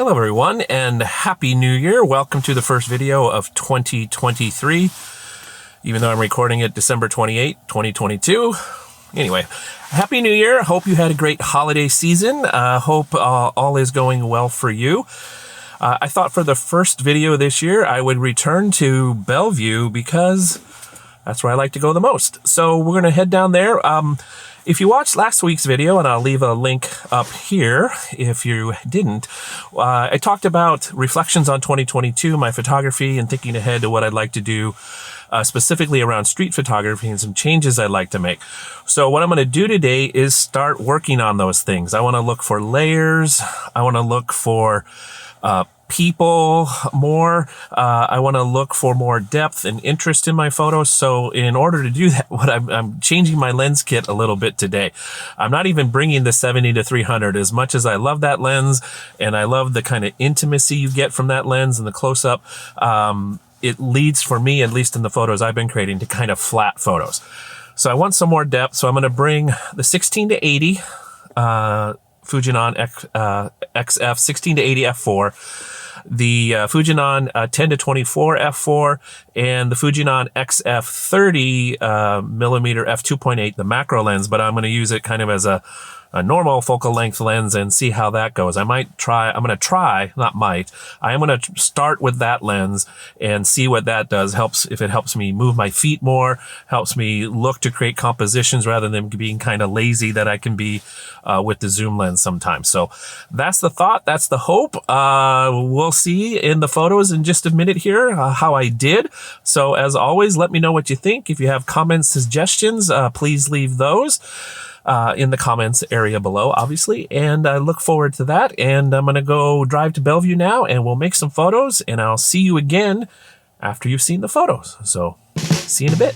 Hello everyone and Happy New Year. Welcome to the first video of 2023, even though I'm recording it December 28, 2022. Anyway, Happy New Year. Hope you had a great holiday season. Hope all is going well for you. I thought for the first video this year, I would return to Bellevue because that's where I like to go the most. So we're going to head down there. If you watched last week's video, and I'll leave a link up here if you didn't, I talked about reflections on 2022, my photography, and thinking ahead to what I'd like to do specifically around street photography and some changes I'd like to make. So what I'm going to do today is start working on those things. I want to look for layers. I want to look for people more. I want to look for more depth and interest in my photos. So in order to do that, I'm changing my lens kit a little bit today. I'm not even bringing the 70-300 as much as I love that lens and I love the kind of intimacy you get from that lens and the close-up. It leads for me, at least in the photos I've been creating, to kind of flat photos. So I want some more depth. So I'm going to bring the 16-80 Fujinon XF 16-80 f4, the Fujinon 10-24 f4, and the Fujinon XF 30 millimeter f2.8, the macro lens, but I'm going to use it kind of as a normal focal length lens and see how that goes. I am going to start with that lens and see what that does. If it helps me move my feet more, helps me look to create compositions rather than being kind of lazy that I can be with the zoom lens sometimes. So that's the thought. That's the hope. We'll see in the photos in just a minute here how I did. So as always, let me know what you think. If you have comments, suggestions, please leave those in the comments area below, obviously, and I look forward to that. And I'm going to go drive to Bellevue now and we'll make some photos, and I'll see you again after you've seen the photos. So see you in a bit.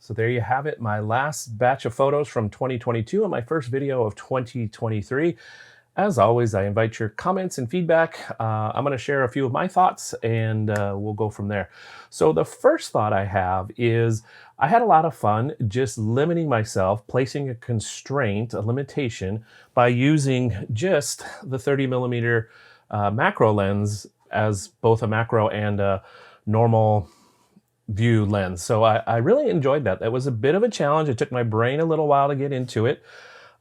So there you have it, my last batch of photos from 2022 and my first video of 2023. As always, I invite your comments and feedback. I'm going to share a few of my thoughts and we'll go from there. So the first thought I have is I had a lot of fun just limiting myself, placing a constraint, a limitation, by using just the 30mm macro lens as both a macro and a normal view lens. So I really enjoyed that. That was a bit of a challenge. It took my brain a little while to get into it.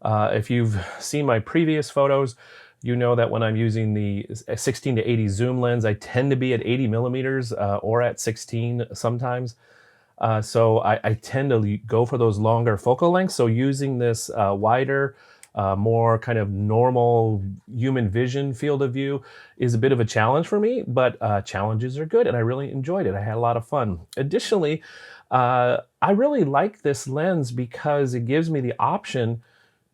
If you've seen my previous photos, you know that when I'm using the 16 to 80 zoom lens, I tend to be at 80mm or at 16 sometimes. So I tend to go for those longer focal lengths. So using this wider, more kind of normal human vision field of view is a bit of a challenge for me, but challenges are good and I really enjoyed it. I had a lot of fun. Additionally, I really like this lens because it gives me the option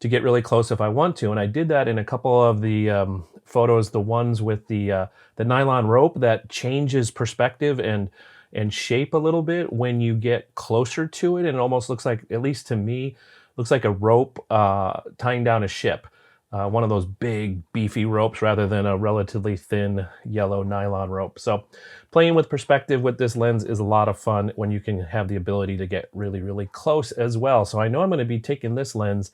to get really close if I want to. And I did that in a couple of the photos, the ones with the nylon rope that changes perspective and shape a little bit when you get closer to it. And it almost looks like, at least to me, looks like a rope tying down a ship. One of those big beefy ropes rather than a relatively thin yellow nylon rope. So playing with perspective with this lens is a lot of fun when you can have the ability to get really, really close as well. So I know I'm going to be taking this lens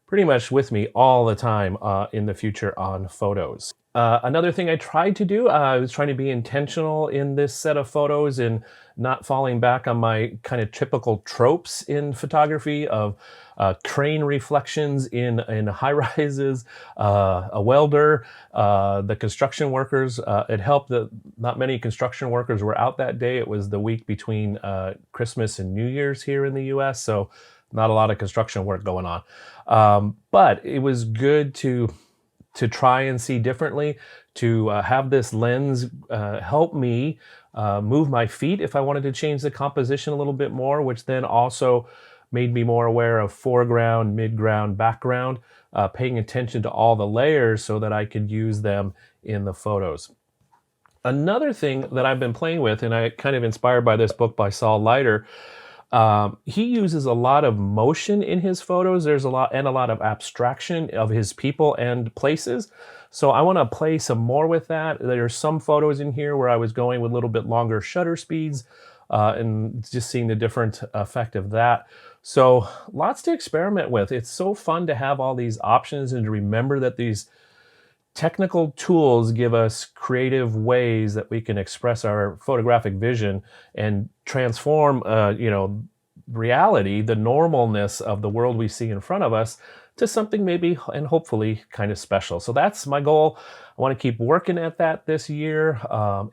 pretty much with me all the time in the future on photos. Another thing I tried to do, I was trying to be intentional in this set of photos and not falling back on my kind of typical tropes in photography of crane reflections in high-rises, a welder, the construction workers. It helped that not many construction workers were out that day. It was the week between Christmas and New Year's here in the US, so not a lot of construction work going on. But it was good to try and see differently, to have this lens help me move my feet if I wanted to change the composition a little bit more, which then also made me more aware of foreground, midground, background, paying attention to all the layers so that I could use them in the photos. Another thing that I've been playing with, and I kind of inspired by this book by Saul Leiter, he uses a lot of motion in his photos. There's a lot of abstraction of his people and places. So I want to play some more with that. There's some photos in here where I was going with a little bit longer shutter speeds and just seeing the different effect of that. So lots to experiment with. It's so fun to have all these options and to remember that these technical tools give us creative ways that we can express our photographic vision and transform, reality, the normalness of the world we see in front of us, to something maybe and hopefully kind of special. So that's my goal. I want to keep working at that this year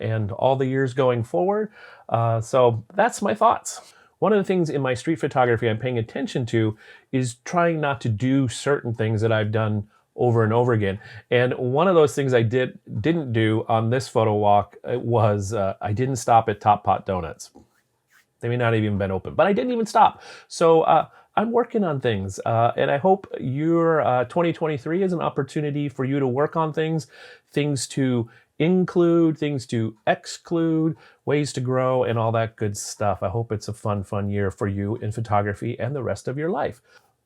and all the years going forward. So that's my thoughts. One of the things in my street photography I'm paying attention to is trying not to do certain things that I've done over and over again. And one of those things I didn't do on this photo walk was I didn't stop at Top Pot Donuts. They may not have even been open, but I didn't even stop. So I'm working on things, and I hope your 2023 is an opportunity for you to work on things to include, things to exclude, ways to grow, and all that good stuff. I hope it's a fun year for you in photography and the rest of your life.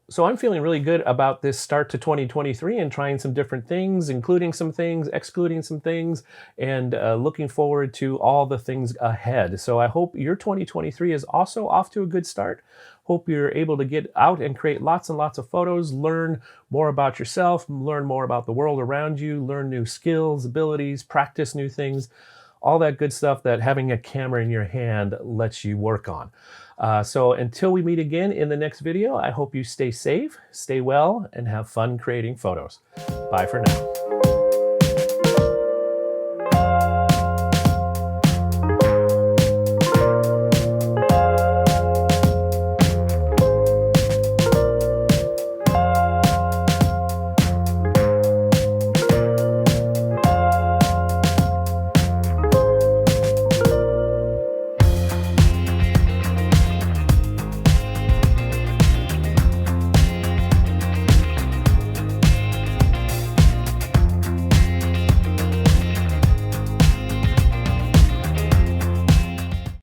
So I'm feeling really good about this start to 2023 and trying some different things, including some things, excluding some things, and looking forward to all the things ahead. So I hope your 2023 is also off to a good start. Hope you're able to get out and create lots and lots of photos, learn more about yourself, learn more about the world around you, learn new skills, abilities, practice new things, all that good stuff that having a camera in your hand lets you work on. So until we meet again in the next video, I hope you stay safe, stay well, and have fun creating photos. Bye for now.